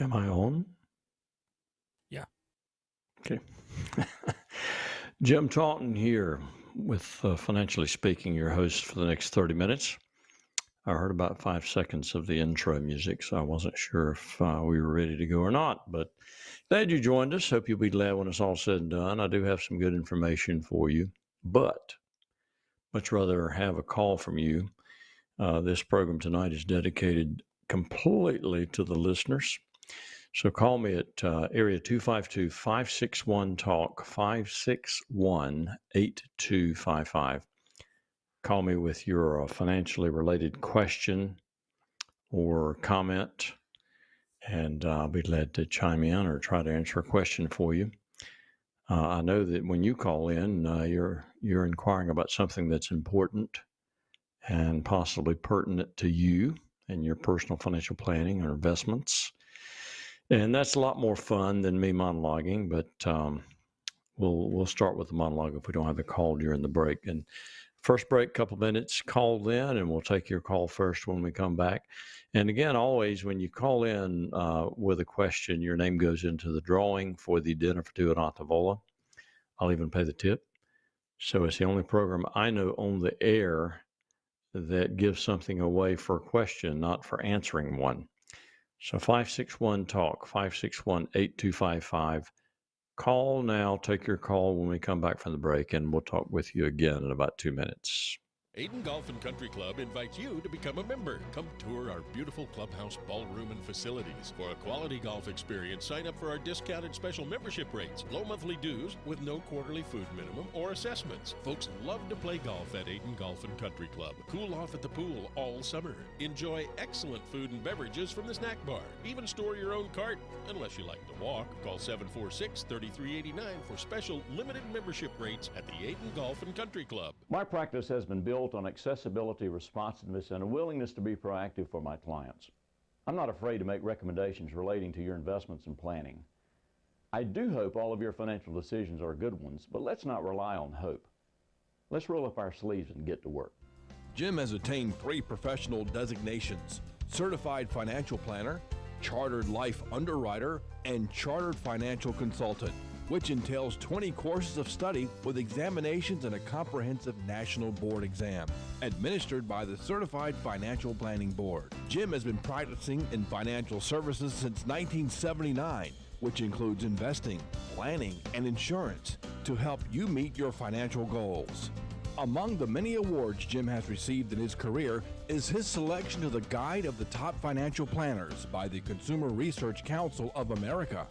Am I on? Yeah. Okay. Jim Taunton here with Financially Speaking, your host for the next 30 minutes. I heard about 5 seconds of the intro music, so I wasn't sure if we were ready to go or not, but glad you joined us. Hope you'll be glad when it's all said and done. I do have some good information for you, but much rather have a call from you. This program tonight is dedicated completely to the listeners. So call me at area 252-561-TALK, 561-8255. Call me with your financially related question or comment, and I'll be glad to chime in or try to answer a question for you. I know that when you call in, you're inquiring about something that's important and possibly pertinent to you and your personal financial planning or investments. And that's a lot more fun than me monologuing, but we'll start with the monologue if we don't have a call during the break. And first break, couple minutes, call in, and we'll take your call first when we come back. And again, always when you call in with a question, your name goes into the drawing for the dinner for two at Altavola. I'll even pay the tip. So it's the only program I know on the air that gives something away for a question, not for answering one. So 561-TALK, 561-8255. Call now. Take your call when we come back from the break, and we'll talk with you again in about 2 minutes. Aiden Golf and Country Club invites you to become a member. Come tour our beautiful clubhouse, ballroom, and facilities. For a quality golf experience, sign up for our discounted special membership rates, low monthly dues with no quarterly food minimum or assessments. Folks love to play golf at Aiden Golf and Country Club. Cool off at the pool all summer. Enjoy excellent food and beverages from the snack bar. Even store your own cart, unless you like to walk. Call 746-3389 for special limited membership rates at the Aiden Golf and Country Club. My practice has been built on accessibility, responsiveness, and a willingness to be proactive for my clients. I'm not afraid to make recommendations relating to your investments and planning. I do hope all of your financial decisions are good ones, but let's not rely on hope. Let's roll up our sleeves and get to work. Jim has attained 3 professional designations: Certified Financial Planner, Chartered Life Underwriter, and Chartered Financial Consultant, which entails 20 courses of study with examinations and a comprehensive national board exam, administered by the Certified Financial Planning Board. Jim has been practicing in financial services since 1979, which includes investing, planning, and insurance to help you meet your financial goals. Among the many awards Jim has received in his career is his selection to the Guide of the Top Financial Planners by the Consumer Research Council of America.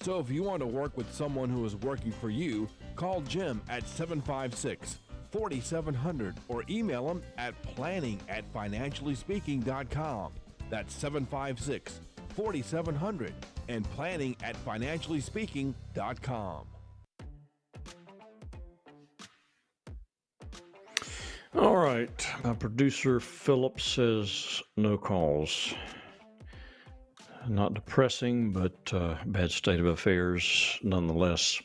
So if you want to work with someone who is working for you, call Jim at 756-4700 or email him at planning@financiallyspeaking.com. That's 756-4700 and planning@financiallyspeaking.com. All right. My producer, Philip, says no calls. Not depressing, but bad state of affairs nonetheless.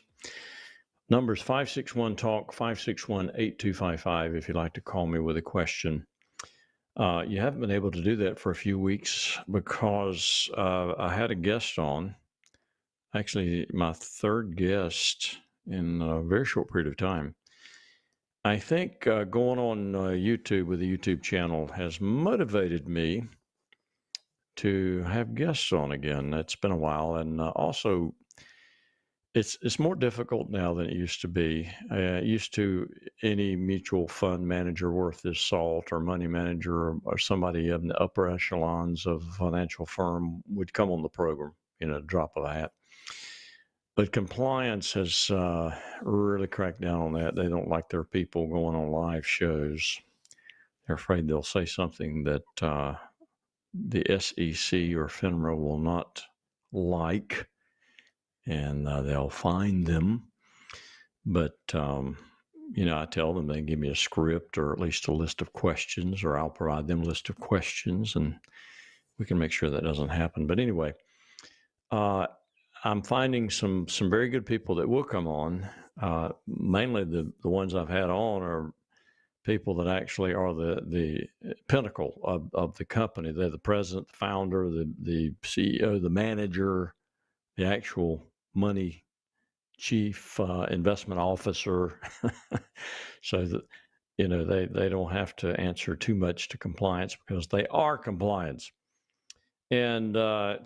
Numbers 561-TALK, 561-8255 if you'd like to call me with a question. You haven't been able to do that for a few weeks because I had a guest on, actually my third guest in a very short period of time. I think going on YouTube with the YouTube channel has motivated me to have guests on again. It's been a while, and also it's more difficult now than it used to be. Used to any mutual fund manager worth his salt or money manager or somebody in the upper echelons of a financial firm would come on the program in a drop of a hat. But compliance has really cracked down on that. They don't like their people going on live shows. They're afraid they'll say something that the SEC or FINRA will not like, and they'll fine them. But, I tell them they can give me a script or at least a list of questions, or I'll provide them a list of questions, and we can make sure that doesn't happen. But anyway, I'm finding some very good people that will come on. Mainly the ones I've had on are people that actually are the pinnacle of the company. They're the president, the founder, the CEO, the manager, the actual money chief investment officer. So that, they don't have to answer too much to compliance because they are compliance. And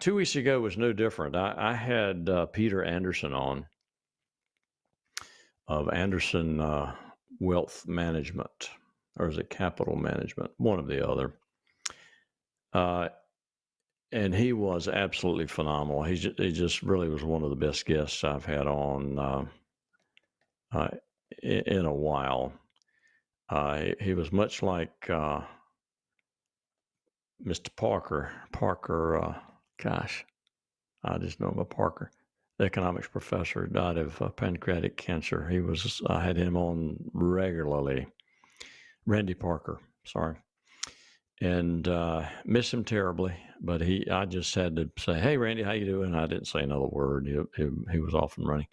2 weeks ago was no different. I had Peter Anderson on of Anderson Wealth Management, or is it Capital Management? One or the other. And he was absolutely phenomenal. He just really was one of the best guests I've had on in a while. He was much like Mr. Parker. Gosh, I just know him as Parker, the economics professor, died of pancreatic cancer. I had him on regularly. Randy Parker, sorry. And miss him terribly, but I just had to say, "Hey, Randy, how you doing?" I didn't say another word. He was off and running.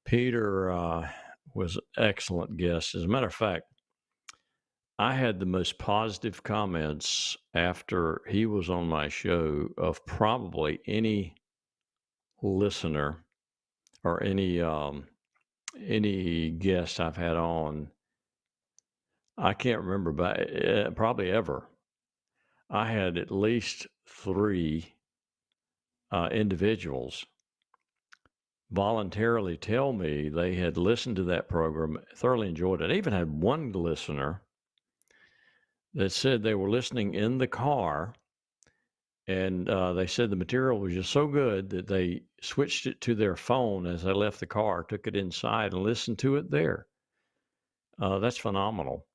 Peter was an excellent guest. As a matter of fact, I had the most positive comments after he was on my show of probably any listener or any guest I've had on. I can't remember, but probably ever. I had at least 3 individuals voluntarily tell me they had listened to that program, thoroughly enjoyed it. I even had one listener that said they were listening in the car, and they said the material was just so good that they switched it to their phone as they left the car, took it inside, and listened to it there. That's phenomenal.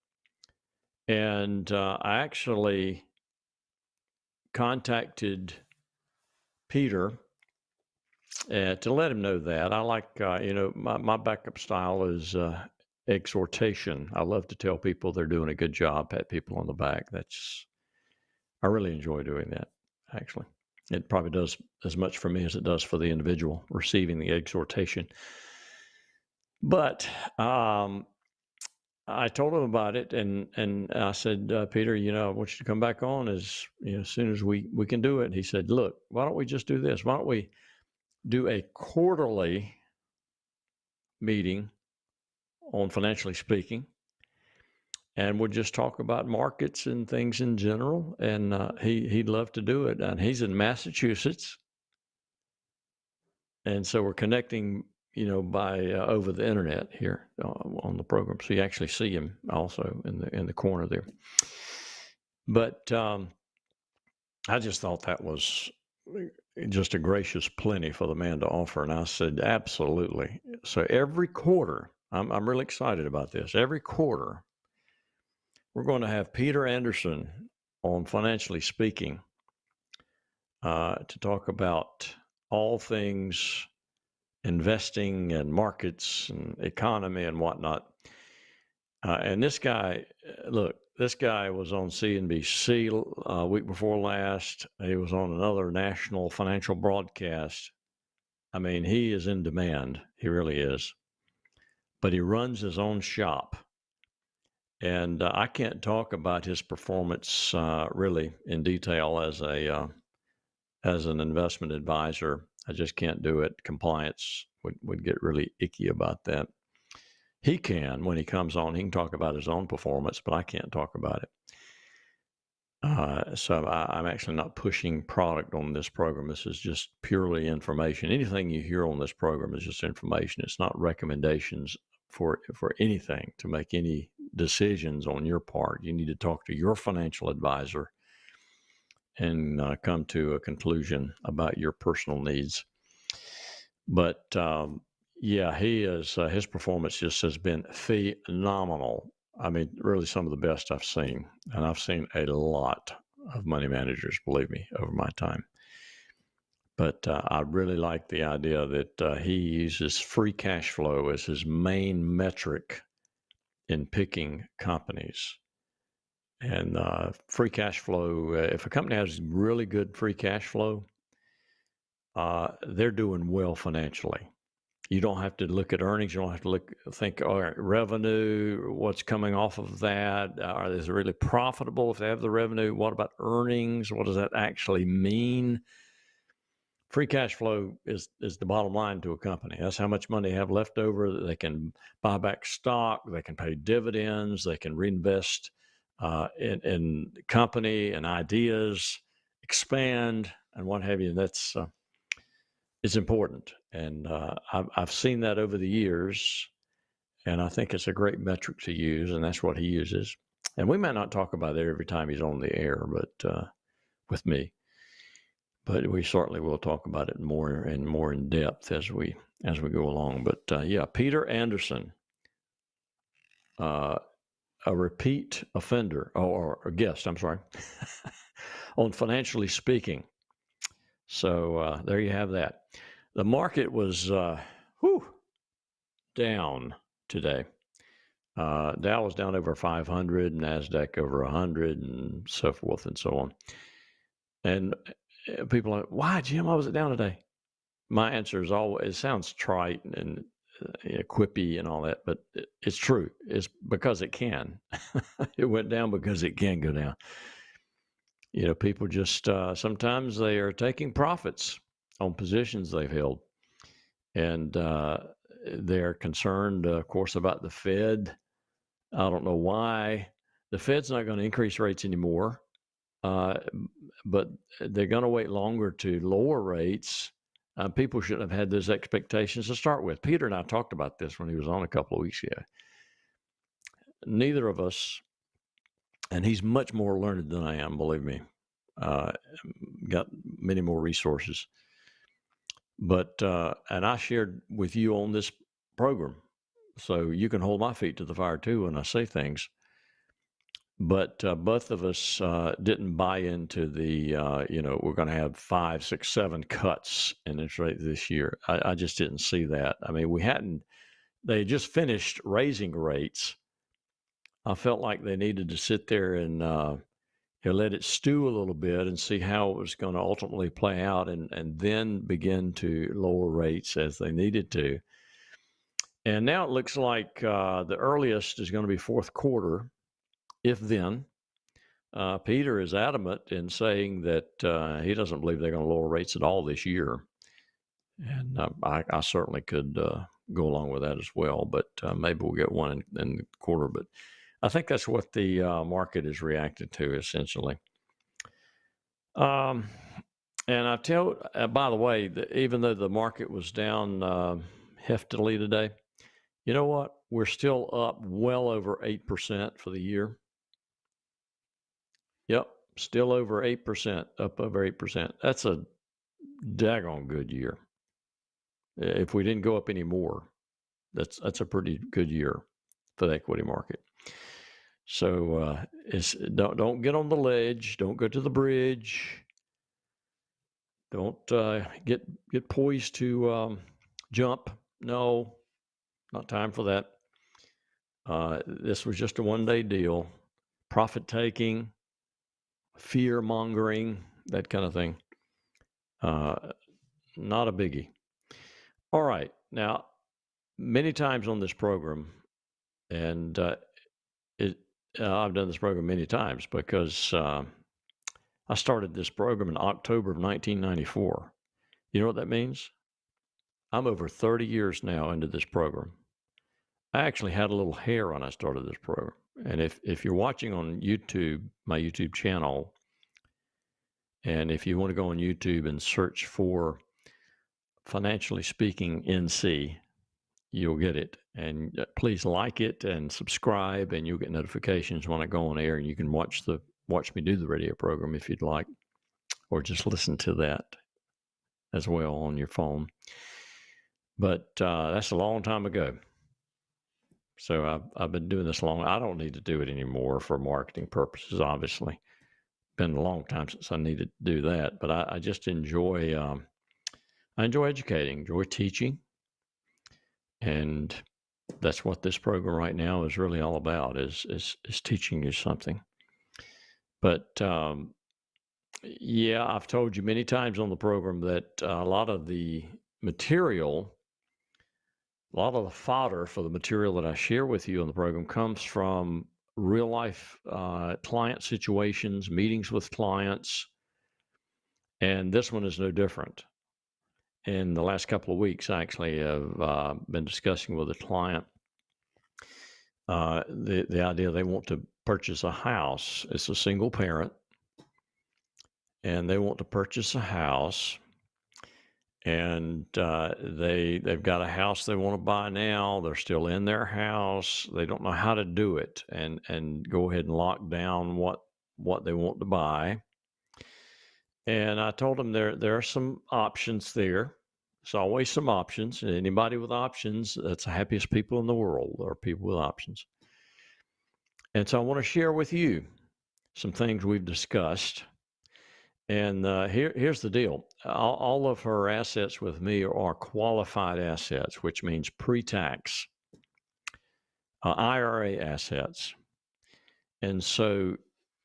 And I actually contacted Peter to let him know that. I like, my backup style is exhortation. I love to tell people they're doing a good job, pat people on the back. I really enjoy doing that, actually. It probably does as much for me as it does for the individual receiving the exhortation. But I told him about it, and I said, Peter, I want you to come back on as soon as we can do it. And he said, look, why don't we just do this? Why don't we do a quarterly meeting on Financially Speaking, and we'll just talk about markets and things in general. And he'd love to do it. And he's in Massachusetts, and so we're connecting by over the internet here on the program, so you actually see him also in the corner there. But I just thought that was just a gracious plenty for the man to offer, and I said absolutely. So every quarter, I'm really excited about this. Every quarter, we're going to have Peter Anderson on Financially Speaking to talk about all things investing and markets and economy and whatnot. And this guy was on CNBC week before last. He was on another national financial broadcast. I mean, he is in demand. He really is. But he runs his own shop. And I can't talk about his performance really in detail as an investment advisor. I just can't do it. Compliance would get really icky about that. He can, when he comes on, he can talk about his own performance, but I can't talk about it. So I'm actually not pushing product on this program. This is just purely information. Anything you hear on this program is just information. It's not recommendations for anything to make any decisions on your part. You need to talk to your financial advisor and come to a conclusion about your personal needs. But yeah, he is. His performance just has been phenomenal. I mean, really some of the best I've seen, and I've seen a lot of money managers, believe me, over my time. But I really like the idea that he uses free cash flow as his main metric in picking companies. And free cash flow, if a company has really good free cash flow, they're doing well financially. You don't have to look at earnings. You don't have to think, all right, revenue, what's coming off of that? Is it really profitable if they have the revenue? What about earnings? What does that actually mean? Free cash flow is the bottom line to a company. That's how much money they have left over that they can buy back stock, they can pay dividends, they can reinvest in company and ideas, expand, and what have you. That's it's important, and I've seen that over the years, and I think it's a great metric to use, and that's what he uses. And we might not talk about it every time he's on the air, but with me, but we certainly will talk about it more and more in depth as we go along. But yeah, Peter Anderson, a repeat offender or a guest, I'm sorry, on Financially Speaking. So there you have that. The market was down today. Dow was down over 500, NASDAQ over 100, and so forth and so on. And people are like, why, Jim, why was it down today? My answer is always, it sounds trite and quippy and all that, but it's true. It's because it can. It went down because it can go down. You know, people just, sometimes they are taking profits on positions they've held. And they're concerned, of course, about the Fed. I don't know why. The Fed's not going to increase rates anymore, but they're going to wait longer to lower rates. People shouldn't have had those expectations to start with. Peter and I talked about this when he was on a couple of weeks ago. Neither of us, and he's much more learned than I am, believe me, got many more resources. But, and I shared with you on this program, so you can hold my feet to the fire too when I say things. But both of us didn't buy into the, we're going to have 5, 6, 7 cuts in interest rate this year. I just didn't see that. I mean, they just finished raising rates. I felt like they needed to sit there and let it stew a little bit and see how it was going to ultimately play out, and then begin to lower rates as they needed to. And now it looks like the earliest is going to be fourth quarter, if then. Peter is adamant in saying that he doesn't believe they're going to lower rates at all this year. And I certainly could go along with that as well, but maybe we'll get one in the quarter. But I think that's what the market is reacting to, essentially. And I by the way, even though the market was down heftily today, you know what? We're still up well over 8% for the year. Yep, still over 8%, up over 8%. That's a daggone good year. If we didn't go up any more, that's a pretty good year for the equity market. So don't get on the ledge. Don't go to the bridge. Don't get poised to jump. No, not time for that. This was just a one-day deal. Profit taking, fear mongering, that kind of thing. Not a biggie. All right. Now, many times on this program, and I've done this program many times because I started this program in October of 1994. You know what that means? I'm over 30 years now into this program. I actually had a little hair when I started this program. And if you're watching on YouTube, my YouTube channel, and if you want to go on YouTube and search for Financially Speaking NC, you'll get it. And please like it and subscribe, and you'll get notifications when I go on air, and you can watch me do the radio program if you'd like, or just listen to that as well on your phone. But that's a long time ago. So I've been doing this long. I don't need to do it anymore for marketing purposes, obviously. Been a long time since I needed to do that. But I just enjoy educating, enjoy teaching. And that's what this program right now is really all about, is teaching you something. But yeah, I've told you many times on the program that a lot of the material a lot of the fodder for the material that I share with you on the program comes from real life client situations, meetings with clients, and this one is no different. In the last couple of weeks, I actually have been discussing with a client the idea they want to purchase a house. It's a single parent, and they want to purchase a house, and they've got a house they want to buy now. They're still in their house. They don't know how to do it, and go ahead and lock down what they want to buy. And I told them there are some options there. There's always some options. Anybody with options, that's the happiest people in the world, are people with options. And so I want to share with you some things we've discussed. And here's the deal. All of her assets with me are qualified assets, which means pre-tax IRA assets. And so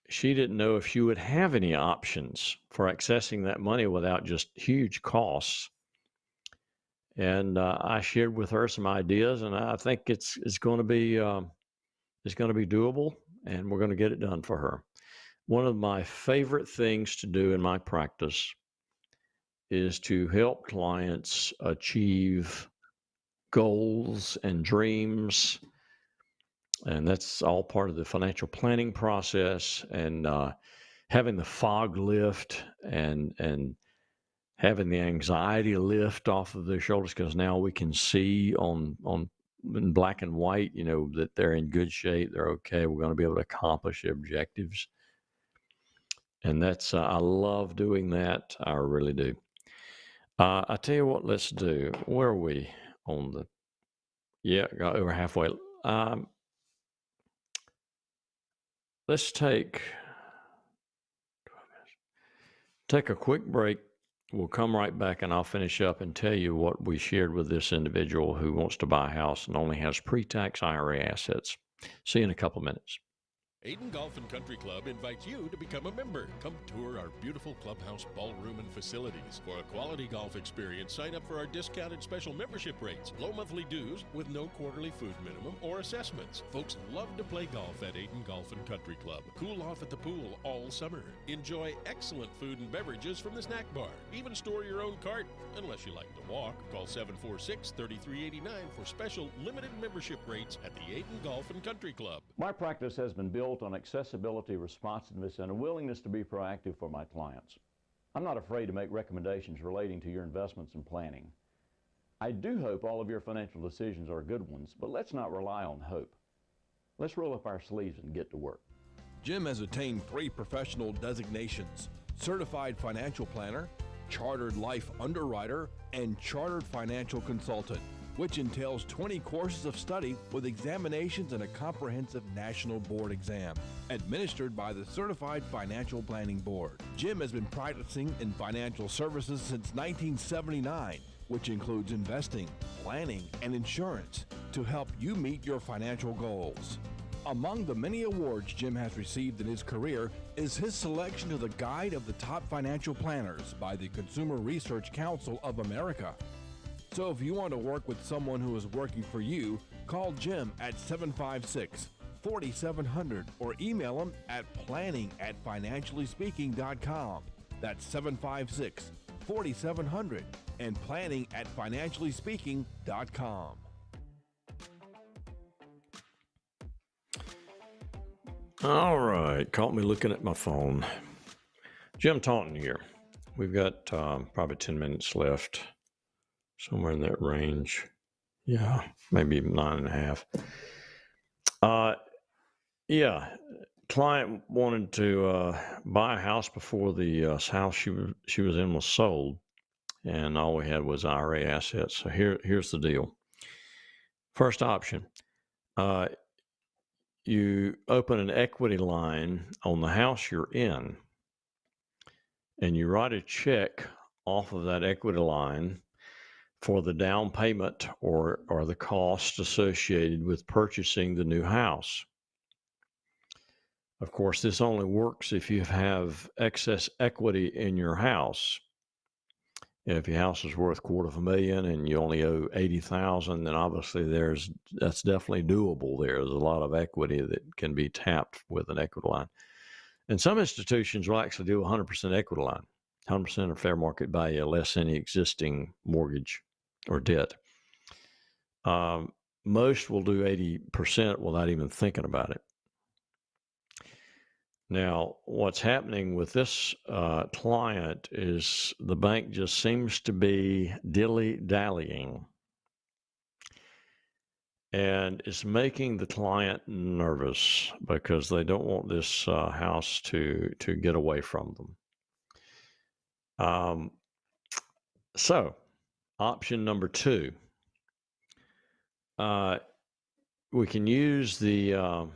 she didn't know if she would have any options for accessing that money without just huge costs. And I shared with her some ideas, and I think it's going to be doable, and we're going to get it done for her. One of my favorite things to do in my practice is to help clients achieve goals and dreams. And that's all part of the financial planning process, and having the fog lift and having the anxiety lift off of their shoulders, because now we can see on in black and white, that they're in good shape. They're okay. We're going to be able to accomplish their objectives. And that's, I love doing that. I really do. I tell you what, let's do. Where are we on the, got over halfway. Let's take a quick break. We'll come right back, and I'll finish up and tell you what we shared with this individual who wants to buy a house and only has pre-tax IRA assets. See you in a couple minutes. Aiden Golf and Country Club invites you to become a member. Come tour our beautiful clubhouse, ballroom, and facilities. For a quality golf experience, sign up for our discounted special membership rates, low monthly dues with no quarterly food minimum or assessments. Folks love to play golf at Aiden Golf and Country Club. Cool off at the pool all summer. Enjoy excellent food and beverages from the snack bar. Even store your own cart, unless you like to walk. Call 746-3389 for special limited membership rates at the Aiden Golf and Country Club. My practice has been built on accessibility, responsiveness, and a willingness to be proactive for my clients. I'm not afraid to make recommendations relating to your investments and planning. I do hope all of your financial decisions are good ones, but let's not rely on hope. Let's roll up our sleeves and get to work. Jim has attained 3 professional designations: Certified Financial Planner, Chartered Life Underwriter, and Chartered Financial Consultant, which entails 20 courses of study with examinations and a comprehensive national board exam, administered by the Certified Financial Planning Board. Jim has been practicing in financial services since 1979, which includes investing, planning, and insurance to help you meet your financial goals. Among the many awards Jim has received in his career is his selection to the Guide of the Top Financial Planners by the Consumer Research Council of America. So if you want to work with someone who is working for you, call Jim at 756-4700 or email him at planning@financiallyspeaking.com. That's 756-4700 and planning@financiallyspeaking.com. All right, caught me looking at my phone. Jim Taunton here. We've got probably 10 minutes left, somewhere in that range. Yeah, maybe 9.5. Client wanted to buy a house before the house she was in was sold, and all we had was IRA assets. So here's the deal. First option, you open an equity line on the house you're in, and you write a check off of that equity line for the down payment or the cost associated with purchasing the new house. Of course, this only works if you have excess equity in your house. If your house is worth $250,000 and you only owe $80,000, then obviously that's definitely doable. There's a lot of equity that can be tapped with an equity line. And some institutions will actually do 100% equity line, 100% of fair market value, less any existing mortgage or debt. Most will do 80% without even thinking about it. Now, what's happening with this client is the bank just seems to be dilly-dallying, and it's making the client nervous because they don't want this house to get away from them. So, option number 2, we can use the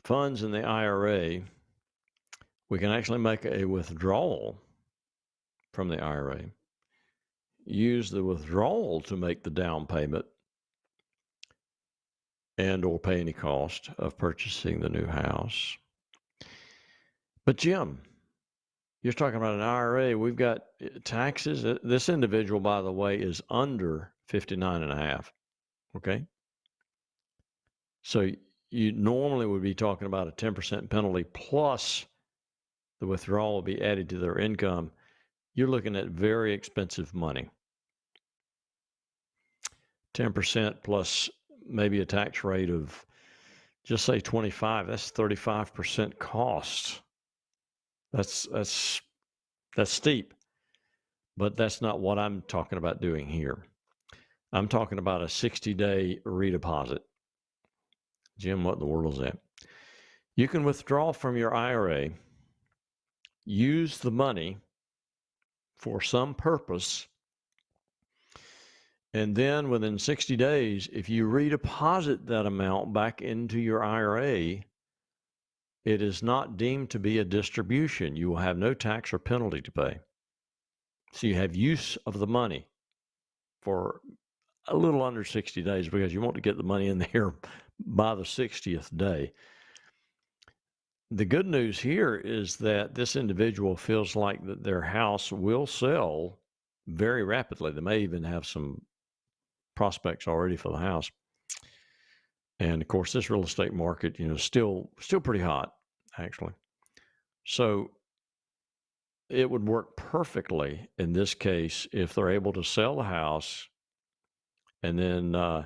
funds in the IRA. We can actually make a withdrawal from the IRA, use the withdrawal to make the down payment and or pay any cost of purchasing the new house. But Jim, you're talking about an IRA. We've got taxes. This individual, by the way, is under 59.5. Okay. So you normally would be talking about a 10% penalty plus the withdrawal will be added to their income. You're looking at very expensive money. 10% plus maybe a tax rate of just say 25. That's 35% cost. That's steep, but that's not what I'm talking about doing here. I'm talking about a 60-day redeposit. Jim, what in the world is that? You can withdraw from your IRA, use the money for some purpose, and then within 60 days, if you redeposit that amount back into your IRA, it is not deemed to be a distribution. You will have no tax or penalty to pay. So you have use of the money for a little under 60 days because you want to get the money in there by the 60th day. The good news here is that this individual feels like that their house will sell very rapidly. They may even have some prospects already for the house. And of course, this real estate market, still pretty hot, actually. So it would work perfectly in this case if they're able to sell the house and then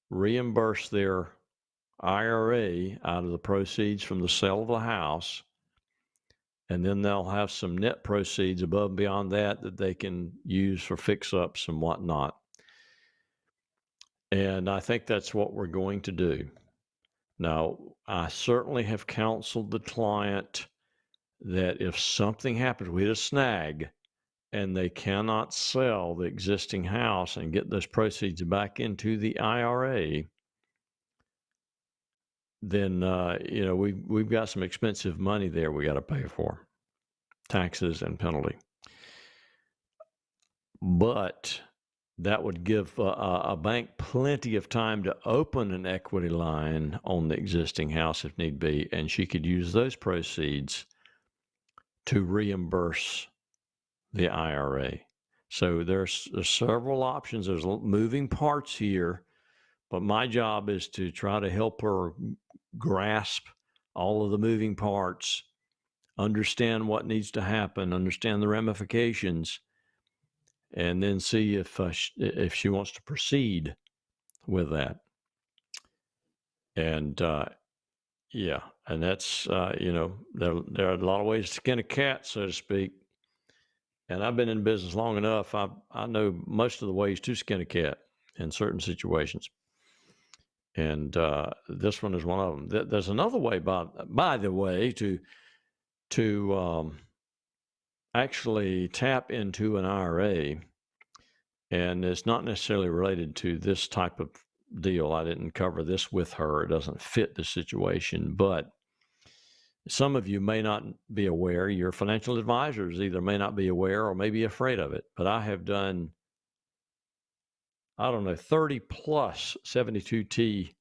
reimburse their IRA out of the proceeds from the sale of the house. And then they'll have some net proceeds above and beyond that they can use for fix-ups and whatnot. And I think that's what we're going to do. Now, I certainly have counseled the client that if something happens, we hit a snag, and they cannot sell the existing house and get those proceeds back into the IRA, then we've got some expensive money there we got to pay for, taxes and penalty. But that would give a bank plenty of time to open an equity line on the existing house if need be, and she could use those proceeds to reimburse the IRA. So there's several options. There's moving parts here, but my job is to try to help her grasp all of the moving parts, understand what needs to happen, understand the ramifications, and then see if she wants to proceed with that. And and that's there are a lot of ways to skin a cat, so to speak. And I've been in business long enough. I know most of the ways to skin a cat in certain situations. And this one is one of them. There's another way, by the way, to actually tap into an IRA, and it's not necessarily related to this type of deal. I didn't cover this with her. It doesn't fit the situation, but some of you may not be aware. Your financial advisors either may not be aware or may be afraid of it, but I have done, 30 plus 72T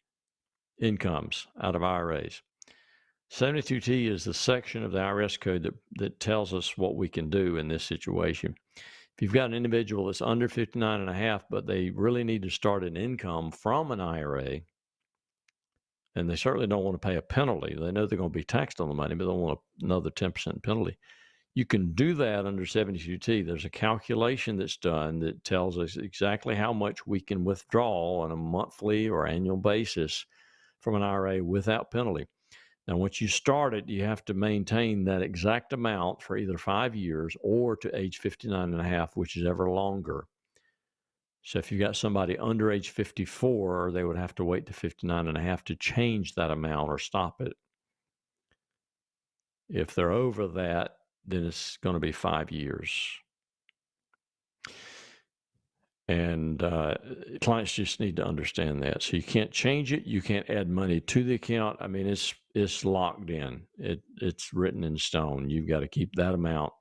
incomes out of IRAs. 72T is the section of the IRS code that tells us what we can do in this situation. If you've got an individual that's under 59 and a half, but they really need to start an income from an IRA, and they certainly don't want to pay a penalty. They know they're going to be taxed on the money, but they don't want another 10% penalty. You can do that under 72T. There's a calculation that's done that tells us exactly how much we can withdraw on a monthly or annual basis from an IRA without penalty. Now, once you start it, you have to maintain that exact amount for either 5 years or to age 59 and a half, which is ever longer. So if you got somebody under age 54, they would have to wait to 59 and a half to change that amount or stop it. If they're over that, then it's going to be 5 years. And clients just need to understand that. So you can't change it. You can't add money to the account. I mean, it's locked in. It's written in stone. You've got to keep that amount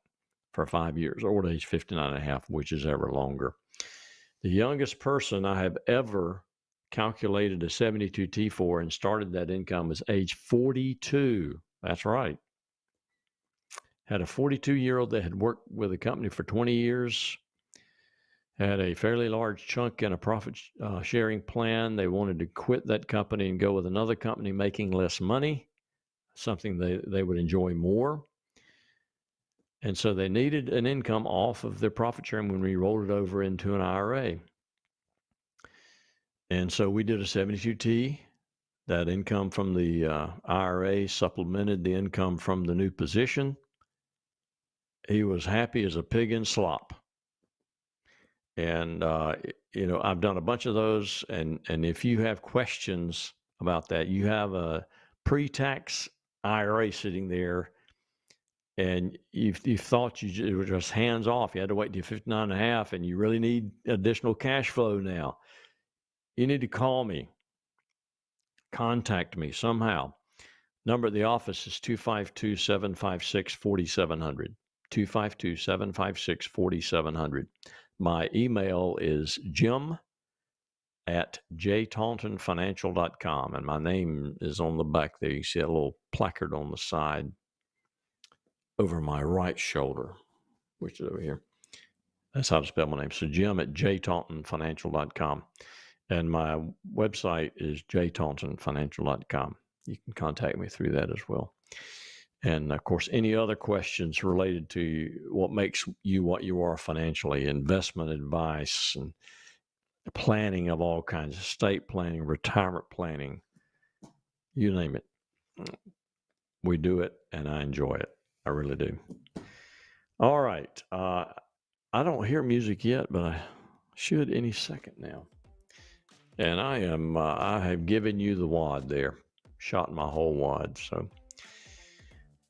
for 5 years or to age 59 and a half, which is ever longer. The youngest person I have ever calculated a 72T for and started that income is age 42. That's right. Had a 42-year-old that had worked with a company for 20 years, had a fairly large chunk in a profit sharing plan. They wanted to quit that company and go with another company making less money, something they would enjoy more. And so they needed an income off of their profit sharing when we rolled it over into an IRA. And so we did a 72T. That income from the IRA supplemented the income from the new position. He was happy as a pig in slop. And, I've done a bunch of those. And if you have questions about that, you have a pre-tax IRA sitting there, and you thought you were just hands off. You had to wait till 59 and a half, and you really need additional cash flow now. You need to call me. Contact me somehow. Number of the office is 252-756-4700. 252-756-4700. My email is jim@jtauntonfinancial.com, and my name is on the back there. You see a little placard on the side over my right shoulder, which is over here. That's how to spell my name. So jim@jtauntonfinancial.com. And my website is jtauntonfinancial.com. You can contact me through that as well. And of course, any other questions related to what makes you what you are financially, investment advice and planning of all kinds, estate planning, retirement planning, you name it. We do it, and I enjoy it. I really do. All right. I don't hear music yet, but I should any second now. And I have given you the wad there, shot my whole wad. So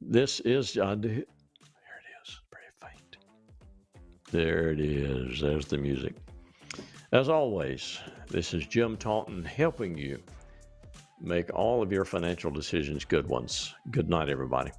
this is, there it is, pretty faint. There it is. There's the music. As always, this is Jim Taunton helping you make all of your financial decisions good ones. Good night, everybody.